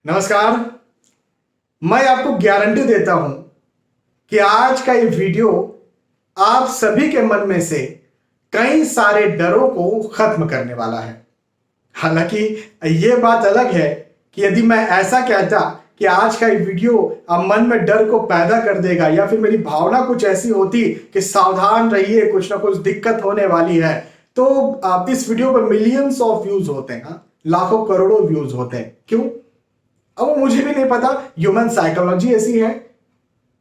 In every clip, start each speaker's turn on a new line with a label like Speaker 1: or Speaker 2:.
Speaker 1: नमस्कार। मैं आपको गारंटी देता हूं कि आज का ये वीडियो आप सभी के मन में से कई सारे डरों को खत्म करने वाला है। हालांकि ये बात अलग है कि यदि मैं ऐसा कहता कि आज का ये वीडियो अब मन में डर को पैदा कर देगा या फिर मेरी भावना कुछ ऐसी होती कि सावधान रहिए, कुछ ना कुछ दिक्कत होने वाली है, तो आप इस वीडियो पर मिलियंस ऑफ व्यूज होते हैं, लाखों करोड़ों व्यूज होते हैं। क्यों? अब वो मुझे भी नहीं पता, ह्यूमन साइकोलॉजी ऐसी है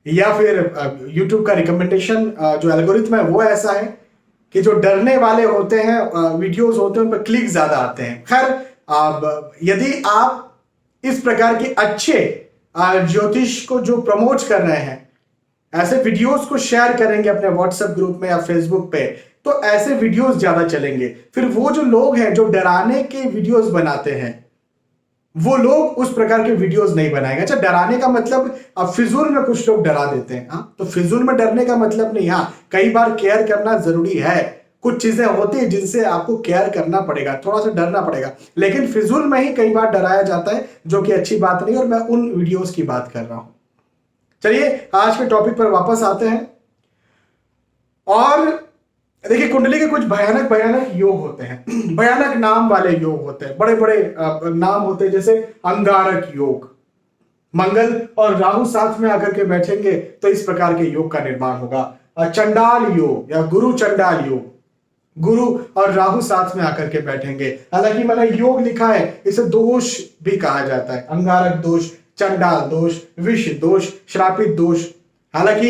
Speaker 1: या फिर यूट्यूब का रिकमेंडेशन जो एल्गोरिथम है वो ऐसा है कि जो डरने वाले होते हैं वीडियोस होते हैं उन पर क्लिक ज्यादा आते हैं। खैर, यदि आप इस प्रकार के अच्छे ज्योतिष को जो प्रमोट कर रहे हैं, ऐसे वीडियोस को शेयर करेंगे अपने व्हाट्सएप ग्रुप में या फेसबुक पे, तो ऐसे वीडियोस ज्यादा चलेंगे। फिर वो जो लोग हैं जो डराने के वीडियोस बनाते हैं, वो लोग उस प्रकार के वीडियोस नहीं बनाएंगे। अच्छा, डराने का मतलब अब फिजूल में कुछ लोग डरा देते हैं, हाँ, तो फिजूल में डरने का मतलब नहीं। हाँ, कई बार केयर करना जरूरी है, कुछ चीजें होती है जिनसे आपको केयर करना पड़ेगा, थोड़ा सा डरना पड़ेगा, लेकिन फिजूल में ही कई बार डराया जाता है, जो कि अच्छी बात नहीं। और मैं उन वीडियोस की बात कर रहा हूं। चलिए आज के टॉपिक पर वापस आते हैं। और देखिए, कुंडली के कुछ भयानक भयानक योग होते हैं भयानक नाम वाले योग होते हैं, बड़े बड़े नाम होते हैं, जैसे अंगारक योग। मंगल और राहु साथ में आकर के बैठेंगे तो इस प्रकार के योग का निर्माण होगा। चंडाल योग या गुरु चंडाल योग, गुरु और राहु साथ में आकर के बैठेंगे। हालांकि मैंने योग लिखा है, इसे दोष भी कहा जाता है। अंगारक दोष, चंडाल दोष, विष दोष, श्रापित दोष। हालांकि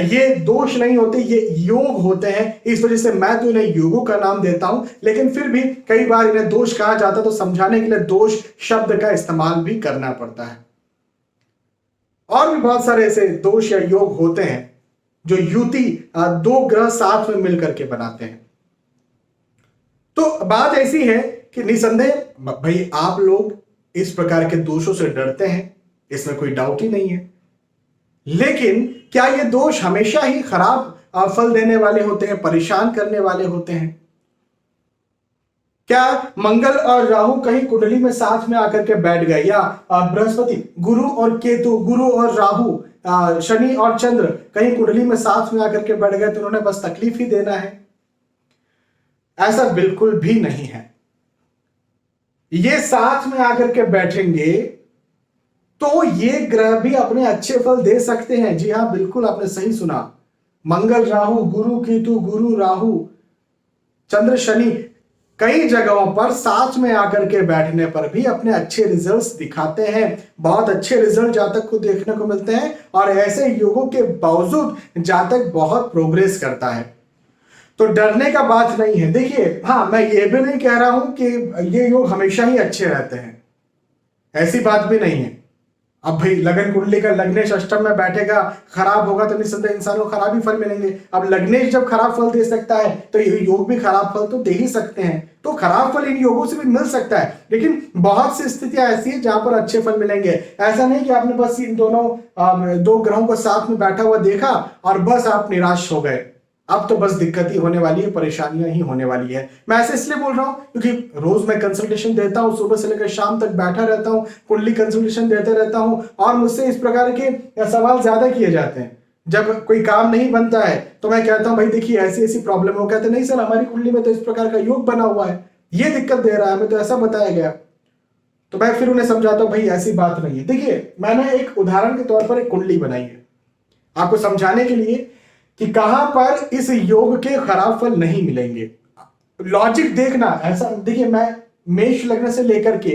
Speaker 1: ये दोष नहीं होते, ये योग होते हैं, इस वजह से मैं तो इन्हें योगों का नाम देता हूं। लेकिन फिर भी कई बार इन्हें दोष कहा जाता है, तो समझाने के लिए दोष शब्द का इस्तेमाल भी करना पड़ता है। और भी बहुत सारे ऐसे दोष या योग होते हैं जो युति दो ग्रह साथ में मिलकर के बनाते हैं। तो बात ऐसी है कि निसंदेह भाई आप लोग इस प्रकार के दोषों से डरते हैं, इसमें कोई डाउट ही नहीं है। लेकिन क्या ये दोष हमेशा ही खराब फल देने वाले होते हैं, परेशान करने वाले होते हैं? क्या मंगल और राहु कहीं कुंडली में साथ में आकर के बैठ गए, या बृहस्पति, गुरु और केतु, गुरु और राहु, शनि और चंद्र कहीं कुंडली में साथ में आकर के बैठ गए तो उन्होंने बस तकलीफ ही देना है? ऐसा बिल्कुल भी नहीं है। ये साथ में आकर के बैठेंगे तो ये ग्रह भी अपने अच्छे फल दे सकते हैं। जी हां, बिल्कुल आपने सही सुना। मंगल राहु, गुरु केतु, गुरु राहु, चंद्र शनि कई जगहों पर साथ में आकर के बैठने पर भी अपने अच्छे रिजल्ट्स दिखाते हैं। बहुत अच्छे रिजल्ट जातक को देखने को मिलते हैं और ऐसे योगों के बावजूद जातक बहुत प्रोग्रेस करता है। तो डरने का बात नहीं है। देखिए, हाँ, मैं ये भी नहीं कह रहा हूं कि ये योग हमेशा ही अच्छे रहते हैं, ऐसी बात भी नहीं है। अब भाई लगन कुंडली का लग्नेश अष्टम में बैठेगा, खराब होगा तो निस्संदेह इंसान को खराब ही फल मिलेंगे। अब लग्नेश जब खराब फल दे सकता है तो ये योग भी खराब फल तो दे ही सकते हैं। तो खराब फल इन योगों से भी मिल सकता है, लेकिन बहुत सी स्थितियां ऐसी है जहां पर अच्छे फल मिलेंगे। ऐसा नहीं कि आपने बस इन दोनों दो ग्रहों को साथ में बैठा हुआ देखा और बस आप निराश हो गए। अब तो बस दिक्कत ही होने वाली है, परेशानियां ही होने वाली है। मैं ऐसे इसलिए बोल रहा हूं क्योंकि रोज मैं कंसल्टेशन देता हूं, सुबह से लेकर शाम तक बैठा रहता हूं, कुंडली कंसल्टेशन देते रहता हूं और मुझसे इस प्रकार के सवाल ज्यादा किए जाते हैं। जब कोई काम नहीं बनता है तो मैं कहता हूं भाई देखिए ऐसी ऐसी प्रॉब्लम हो। कहते नहीं सर, हमारी कुंडली में तो इस प्रकार का योग बना हुआ है, ये दिक्कत दे रहा है, हमें तो ऐसा बताया गया। तो मैं फिर उन्हें समझाता हूं भाई ऐसी बात नहीं है। देखिए, मैंने एक उदाहरण के तौर पर एक कुंडली बनाई है आपको समझाने के लिए कि कहां पर इस योग के खराब फल नहीं मिलेंगे। लॉजिक देखना। ऐसा देखिए, मैं मेष लग्न से लेकर के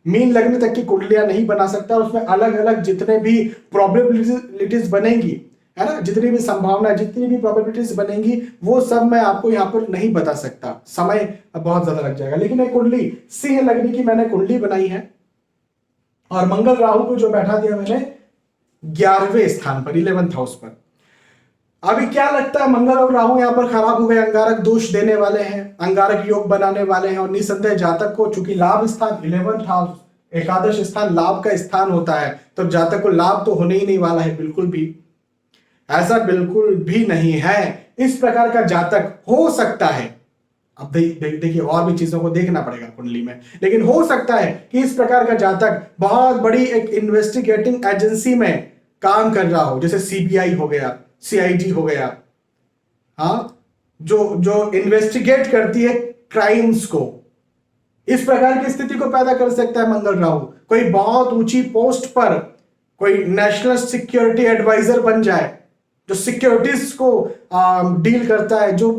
Speaker 1: मीन लग्न तक की कुंडलियां नहीं बना सकता, उसमें अलग अलग जितने भी प्रोबेबिलिटीज बनेंगी, है ना, जितनी भी संभावना, जितनी भी प्रोबेबिलिटीज बनेंगी, वो सब मैं आपको यहाँ पर नहीं बता सकता, समय बहुत ज्यादा लग जाएगा। लेकिन एक कुंडली सिंह लग्न की मैंने कुंडली बनाई है और मंगल राहु को जो बैठा दिया मैंने 11वें स्थान पर, 11th हाउस पर। अभी क्या लगता है, मंगल और राहु यहां पर खराब हो गए, अंगारक दोष देने वाले हैं, अंगारक योग बनाने वाले हैं। और निसंदेह जातक को, चूंकि लाभ स्थान 11th हाउस, एकादश स्थान लाभ का स्थान होता है, तो जातक को लाभ तो होने ही नहीं वाला है। बिल्कुल भी ऐसा बिल्कुल भी नहीं है। इस प्रकार का जातक हो सकता है, अब देखिए और भी चीजों को देखना पड़ेगा कुंडली में, लेकिन हो सकता है कि इस प्रकार का जातक बहुत बड़ी एक इन्वेस्टिगेटिंग एजेंसी में काम कर रहा हो, जैसे सीबीआई हो गया, सीआईडी हो गया, हाँ, जो इन्वेस्टिगेट करती है क्राइम्स को। इस प्रकार की स्थिति को पैदा कर सकता है मंगल राहु। कोई बहुत ऊंची पोस्ट पर कोई नेशनल सिक्योरिटी एडवाइजर बन जाए, जो सिक्योरिटीज को डील करता है, जो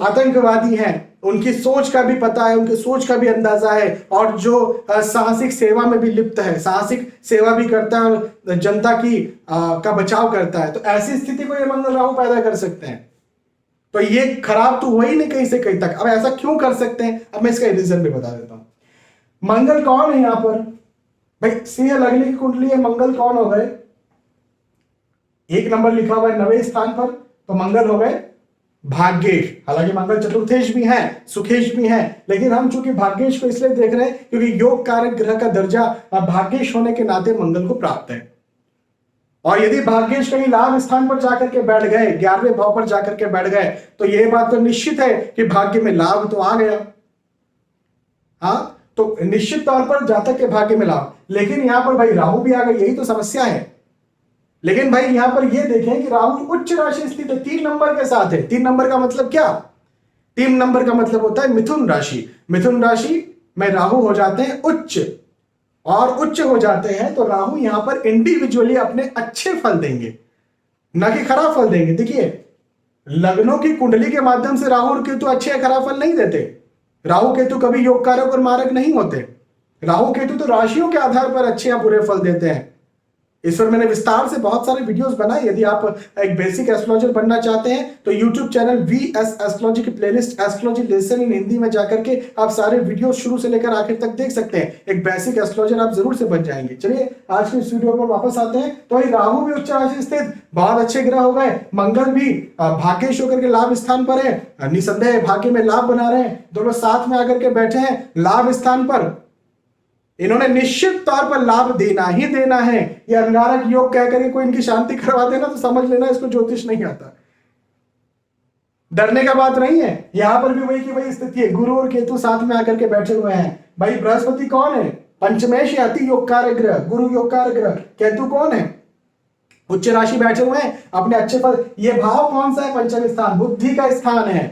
Speaker 1: आतंकवादी हैं उनकी सोच का भी पता है, उनकी सोच का भी अंदाजा है, और जो साहसिक सेवा में भी लिप्त है, साहसिक सेवा भी करता है और जनता की का बचाव करता है, तो ऐसी स्थिति को ये मंगल राहु पैदा कर सकते हैं। तो ये खराब तो हुआ ही नहीं कहीं से कहीं तक। अब ऐसा क्यों कर सकते हैं, अब मैं इसका रीजन भी बता देता हूं। मंगल कौन है यहां पर भाई, सिंह लग्न की कुंडली है, मंगल कौन हो गए, 1 नंबर लिखा हुआ है 9वें स्थान पर, तो मंगल हो गए भाग्येश। हालांकि मंगल चतुर्थेश भी है, सुखेश भी है, लेकिन हम चूंकि भाग्येश को इसलिए देख रहे हैं क्योंकि योग कारक ग्रह का दर्जा भाग्येश होने के नाते मंगल को प्राप्त है। और यदि भाग्येश कहीं लाभ स्थान पर जाकर के बैठ गए, 11वें भाव पर जाकर के बैठ गए, तो यह बात तो निश्चित है कि भाग्य में लाभ तो आ गया। हाँ, तो निश्चित तौर पर जातक के भाग्य में लाभ, लेकिन यहां पर भाई राहु भी आ गए, यही तो समस्या है। लेकिन भाई यहां पर यह देखें कि राहु उच्च राशि स्थित है, 3 नंबर के साथ है। 3 नंबर का मतलब क्या, 3 नंबर का मतलब होता है मिथुन राशि। मिथुन राशि में राहु हो जाते हैं उच्च, और उच्च हो जाते हैं तो राहु यहां पर इंडिविजुअली अपने अच्छे फल देंगे, ना कि खराब फल देंगे। देखिए लग्नों की कुंडली के माध्यम से राहु और केतु अच्छे या खराब फल नहीं देते। राहु केतु कभी योग कारक और मारक नहीं होते। राहु केतु तो राशियों के आधार पर अच्छे या बुरे फल देते हैं। इस पर मैंने विस्तार से बहुत सारे वीडियोस बनाए। यदि आप एक बेसिक एस्ट्रोलॉजर बनना चाहते हैं तो YouTube चैनल VS एस्ट्रोलॉजी की playlist astrology lesson in Hindi में जाकर के आप सारे वीडियो शुरू से लेकर आखिर तक देख सकते हैं। एक बेसिक एस्ट्रोलॉजर आप जरूर से बन जाएंगे। चलिए आज के इस वीडियो पर वापस आते हैं। तो राहु भी उच्च राशि स्थित, बहुत अच्छे ग्रह हो गए। मंगल भी भाग्येश होकर के लाभ स्थान पर है, निसंदेह भाग्य में लाभ बना रहे हैं, दोनों साथ में आकर के बैठे हैं लाभ स्थान पर। इन्होंने निश्चित तौर पर लाभ देना ही देना है। ये अंगारक योग कह करके कोई इनकी शांति करवा देना तो समझ लेना इसको ज्योतिष नहीं आता। डरने का बात नहीं है। यहां पर भी वही की वही स्थिति है। गुरु और केतु साथ में आकर के बैठे हुए हैं। भाई बृहस्पति कौन है, पंचमेश अति योगकारक ग्रह, गुरु योगकारक ग्रह। केतु कौन है, उच्च राशि बैठे हुए हैं, अपने अच्छे फल। ये भाव कौन सा है, पंचम स्थान, बुद्धि का स्थान है।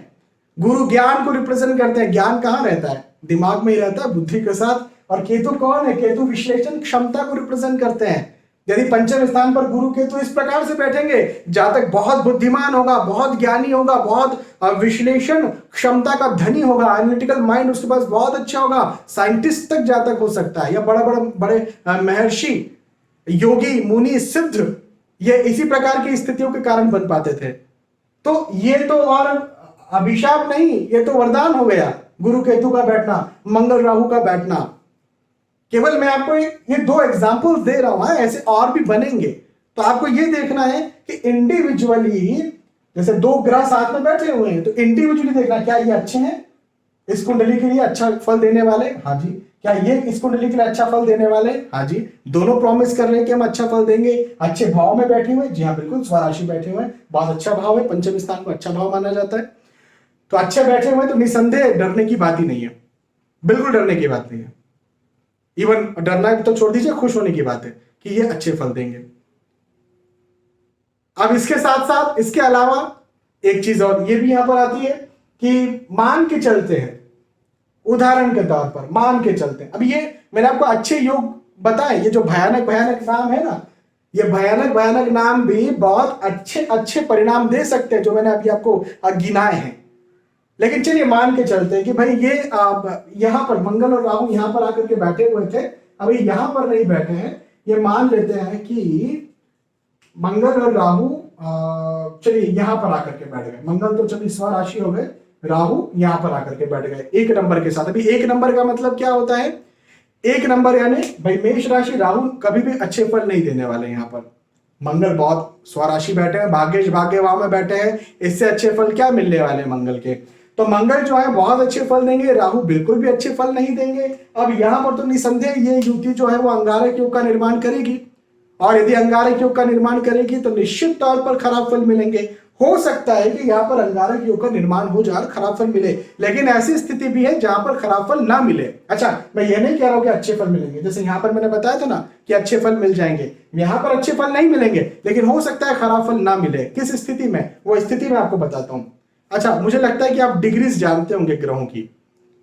Speaker 1: गुरु ज्ञान को रिप्रेजेंट करते हैं। ज्ञान कहां रहता है, दिमाग में ही रहता है, बुद्धि के साथ। और केतु कौन है, केतु विश्लेषण क्षमता को रिप्रेजेंट करते हैं। यदि पंचम स्थान पर गुरु केतु इस प्रकार से बैठेंगे, जातक बहुत बुद्धिमान होगा, बहुत ज्ञानी होगा, बहुत विश्लेषण क्षमता का धनी होगा, एनालिटिकल माइंड उसके पास बहुत अच्छा होगा, साइंटिस्ट तक जातक हो सकता है, या बड़े महर्षि, योगी, मुनि, सिद्ध, ये इसी प्रकार की स्थितियों के कारण बन पाते थे। तो ये तो और अभिशाप नहीं, ये तो वरदान हो गया, गुरु केतु का बैठना, मंगल राहु का बैठना। केवल मैं आपको ये 2 एग्जाम्पल्स दे रहा हूं, ऐसे और भी बनेंगे। तो आपको ये देखना है कि इंडिविजुअली, जैसे 2 ग्रह साथ में बैठे हुए हैं, तो इंडिविजुअली देखना क्या ये अच्छे हैं, इस कुंडली के लिए अच्छा फल देने वाले, हाँ जी। क्या ये इस कुंडली के लिए अच्छा फल देने वाले, हाँ जी। दोनों प्रॉमिस कर रहे हैं कि हम अच्छा फल देंगे। अच्छे भाव में बैठे हुए, जी हाँ बिल्कुल, स्वराशि बैठे हुए, बहुत अच्छा भाव है, पंचम स्थान को अच्छा भाव माना जाता है। तो अच्छे बैठे हुए तो निसंदेह डरने की बात ही नहीं है, बिल्कुल डरने की बात नहीं है। इवन डरना तो छोड़ दीजिए, खुश होने की बात है कि ये अच्छे फल देंगे। अब इसके साथ साथ, इसके अलावा एक चीज और ये भी यहां पर आती है कि मान के चलते हैं, उदाहरण के तौर पर मान के चलते हैं। अब ये मैंने आपको अच्छे योग बताए, ये जो भयानक भयानक नाम है ना, ये भयानक भयानक नाम भी बहुत अच्छे अच्छे परिणाम दे सकते हैं, जो मैंने अभी आपको गिनाए हैं। लेकिन चलिए मान के चलते हैं कि भाई ये यहां पर मंगल और राहु यहां पर आकर के बैठे हुए थे, अभी यहां पर नहीं बैठे हैं। ये मान लेते हैं कि मंगल और राहु चलिए यहां पर आकर के बैठ गए। मंगल तो चलिए स्वराशि हो गए, राहु यहां पर आकर के बैठ गए 1 नंबर के साथ। अभी 1 नंबर का मतलब क्या होता है, 1 नंबर यानी भाई मेष राशि, राहु कभी भी अच्छे फल नहीं देने वाले। यहाँ पर मंगल बहुत स्वराशि बैठे हैं, भाग्येश भाग्य भाव में बैठे हैं, इससे अच्छे फल क्या मिलने वाले मंगल के। तो मंगल जो है बहुत अच्छे फल देंगे, राहु बिल्कुल भी अच्छे फल नहीं देंगे। अब यहां पर तो निसंदेह ये युति जो है वो अंगारक योग का निर्माण करेगी, और यदि अंगारक योग का निर्माण करेगी तो निश्चित तौर पर खराब फल मिलेंगे। हो सकता है कि यहाँ पर अंगारक योग का निर्माण हो जाए, खराब फल मिले, लेकिन ऐसी स्थिति भी है जहां पर खराब फल ना मिले। अच्छा, मैं ये नहीं कह रहा हूं कि अच्छे फल मिलेंगे, जैसे यहाँ पर मैंने बताया था ना कि अच्छे फल मिल जाएंगे, यहाँ पर अच्छे फल नहीं मिलेंगे, लेकिन हो सकता है खराब फल ना मिले। किस स्थिति में, वो स्थिति मैं आपको बताता हूं। अच्छा, मुझे लगता है कि आप डिग्रीज जानते होंगे ग्रहों की।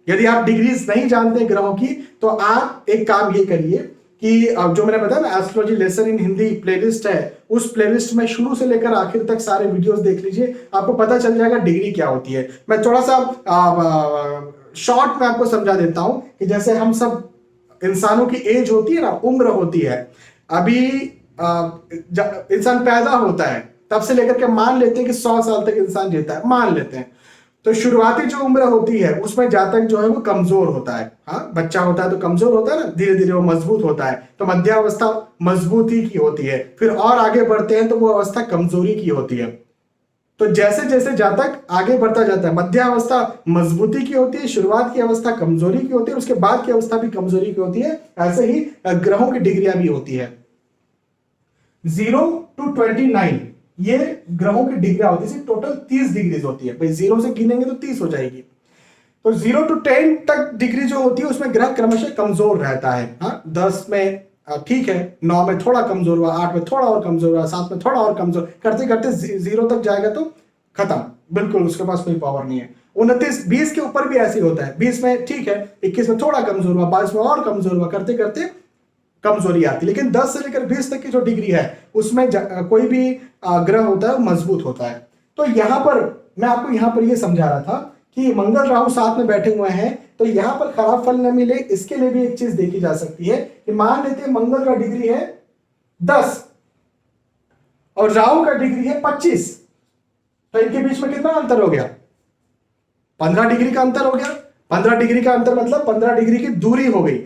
Speaker 1: यदि आप डिग्रीज नहीं जानते ग्रहों की, तो आप एक काम ये करिए कि जो मैंने बताया ना astrology lesson in Hindi playlist है, उस प्लेलिस्ट में शुरू से लेकर आखिर तक सारे वीडियोस देख लीजिए, आपको पता चल जाएगा डिग्री क्या होती है। मैं थोड़ा सा शॉर्ट में आपको समझा देता हूं कि जैसे हम सब इंसानों की एज होती है ना, उम्र होती है, अभी इंसान पैदा होता है तब से लेकर के मान लेते हैं कि 100 साल तक इंसान जीता है, मान लेते हैं। तो शुरुआती जो उम्र होती है उसमें जातक जो है वो कमजोर होता है। हाँ, बच्चा होता है तो कमजोर होता है ना, धीरे धीरे वो मजबूत होता है। तो मध्यावस्था मजबूती की होती है, फिर और आगे बढ़ते हैं तो वो अवस्था कमजोरी की होती है। तो जैसे जैसे जातक आगे बढ़ता जाता है, मध्यावस्था मजबूती की होती है, शुरुआत की अवस्था कमजोरी की होती है, उसके बाद की अवस्था भी कमजोरी की होती है। ऐसे ही ग्रहों की डिग्रियां भी होती है। 0 to 29 ये ग्रहों की डिग्रियां होती है, टोटल 30 डिग्रीज होती है भाई, 0 से गिनेंगे तो 30 हो जाएगी। तो 0 to 10 तक डिग्री जो होती है उसमें ग्रह क्रमशः कमजोर रहता है। हाँ, 10 में ठीक है, 9 में थोड़ा कमजोर हुआ, 8 में थोड़ा और कमजोर हुआ, 7 में थोड़ा और कमजोर, करते करते 0 तक जाएगा तो खत्म, बिल्कुल उसके पास कोई पावर नहीं है। 29 20 के ऊपर भी ऐसे ही होता है, 20 में ठीक है, 21 में थोड़ा कमजोर हुआ, 22 में और कमजोर हुआ, करते करते कमजोरी आती। लेकिन 10 से लेकर 20 तक की जो डिग्री है उसमें कोई भी ग्रह होता है मजबूत होता है। तो यहां पर मैं आपको यहां पर ये समझा रहा था कि मंगल राहु साथ में बैठे हुए हैं, तो यहां पर खराब फल न मिले इसके लिए भी एक चीज देखी जा सकती है कि मान लेते हैं मंगल का डिग्री है 10 और राहु का डिग्री है 25, तो इनके बीच में कितना अंतर हो गया? 15 डिग्री का अंतर हो गया। 15 डिग्री का अंतर मतलब 15 डिग्री की दूरी हो गई।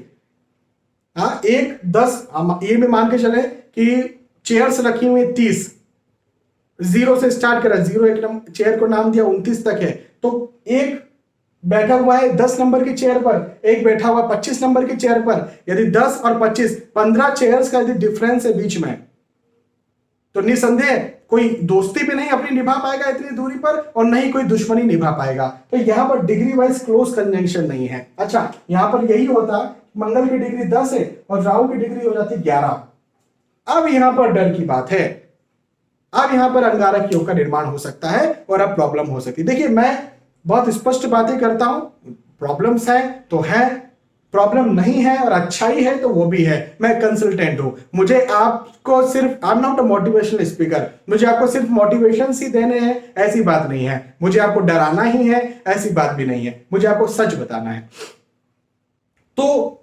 Speaker 1: हाँ, 1 10 ये भी मान के चले कि चेयर्स रखी हुई 30, 0 से स्टार्ट करा, 0 एक चेयर को नाम दिया 29 तक है, तो एक बैठा हुआ है 10 नंबर की चेयर पर, एक बैठा हुआ 25 नंबर की चेयर पर। यदि 10 और 25 15 चेयर्स का यदि डिफरेंस है बीच में, तो निसंदेह कोई दोस्ती भी नहीं अपनी निभा पाएगा इतनी दूरी पर, और नहीं कोई दुश्मनी निभा पाएगा। तो यहां पर डिग्री वाइज क्लोज कंजंक्शन नहीं है। अच्छा, यहां पर यही होता, मंगल की डिग्री 10 है और राहु की डिग्री हो जाती 11। अब यहां पर डर की बात है, अब यहां पर अंगारक योग का निर्माण हो सकता है और अब प्रॉब्लम हो सकती है। देखिए, मैं बहुत स्पष्ट बातें करता हूं, प्रॉब्लम्स है तो है, प्रॉब्लम नहीं है और अच्छाई है तो वो भी है। मैं कंसल्टेंट हूं, मुझे आपको सिर्फ, I am not a motivational speaker, मुझे आपको सिर्फ मोटिवेशन ही देने हैं ऐसी बात नहीं है, मुझे आपको डराना ही है ऐसी बात भी नहीं है, मुझे आपको सच बताना है। तो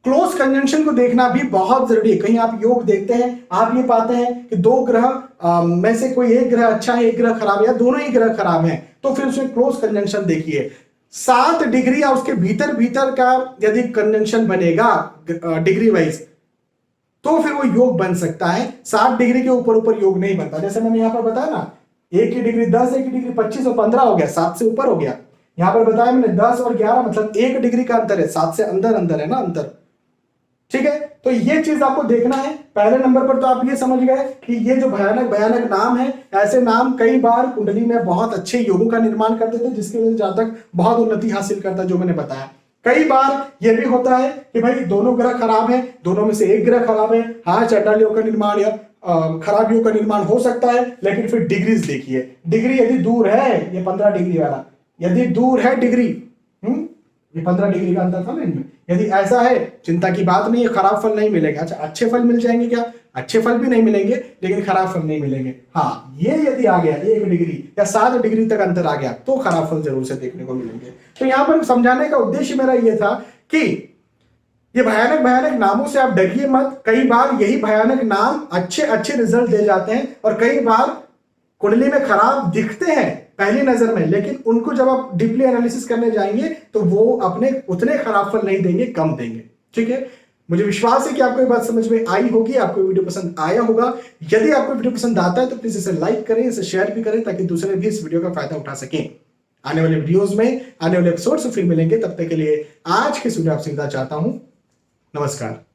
Speaker 1: क्लोज कंजंक्शन को देखना भी बहुत जरूरी है। कहीं आप योग देखते हैं, आप ये पाते हैं कि दो ग्रह में से कोई एक ग्रह अच्छा है, एक ग्रह खराब है, या दोनों ही ग्रह खराब हैं, तो फिर उसमें क्लोज कंजंक्शन देखिए। 7 डिग्री या उसके भीतर भीतर का यदि कंजंक्शन बनेगा डिग्री वाइज, तो फिर वो योग बन सकता है। 7 डिग्री के ऊपर ऊपर योग नहीं बनता। जैसे मैंने यहां पर बताया ना, एक की डिग्री 10, एक की डिग्री 25 और 15 हो गया, 7 से ऊपर हो गया। यहां पर बताया मैंने 10 और 11 मतलब 1 डिग्री का अंतर है, 7 से अंदर अंदर है ना अंतर, ठीक है। तो ये चीज आपको देखना है। पहले नंबर पर तो आप ये समझ गए कि ये जो भयानक भयानक नाम है, ऐसे नाम कई बार कुंडली में बहुत अच्छे योगों का निर्माण करते थे, जिसके वजह से जातक बहुत उन्नति हासिल करता है, जो मैंने बताया। कई बार यह भी होता है कि भाई दोनों ग्रह खराब है, दोनों में से एक ग्रह खराब है, हाँ चंडाल योग का निर्माण या खराब योग का निर्माण हो सकता है, लेकिन फिर डिग्रीज देखिए। डिग्री यदि दूर है, ये 15 डिग्री वाला यदि दूर है डिग्री, ये 15 डिग्री का अंतर था ना इनमें, यदि ऐसा है चिंता की बात नहीं है, खराब फल नहीं मिलेगा। अच्छा, अच्छे फल मिल जाएंगे क्या? अच्छे फल भी नहीं मिलेंगे, लेकिन खराब फल नहीं मिलेंगे। हाँ, ये यदि आ गया 1 डिग्री या 7 डिग्री तक अंतर आ गया, तो खराब फल जरूर से देखने को मिलेंगे। तो यहां पर समझाने का उद्देश्य मेरा यह था कि ये भयानक भयानक नामों से आप डरिए मत। कई बार यही भयानक नाम अच्छे अच्छे रिजल्ट दे जाते हैं, और कई बार कुंडली में खराब दिखते हैं पहली नजर में, लेकिन उनको जब आप डीपली एनालिसिस करने जाएंगे तो वो अपने उतने खराब फल नहीं देंगे, कम देंगे। ठीक है, मुझे विश्वास है कि आपको ये बात समझ में आई होगी, आपको वीडियो पसंद आया होगा। यदि आपको वीडियो पसंद आता है तो प्लीज इसे लाइक करें, इसे शेयर भी करें, ताकि दूसरे भी इस वीडियो का फायदा उठा सकें। आने वाले वीडियोस में, आने वाले एपिसोड से फिर मिलेंगे। तब तक के लिए आज के वीडियो आपसे विदा चाहता हूं। नमस्कार।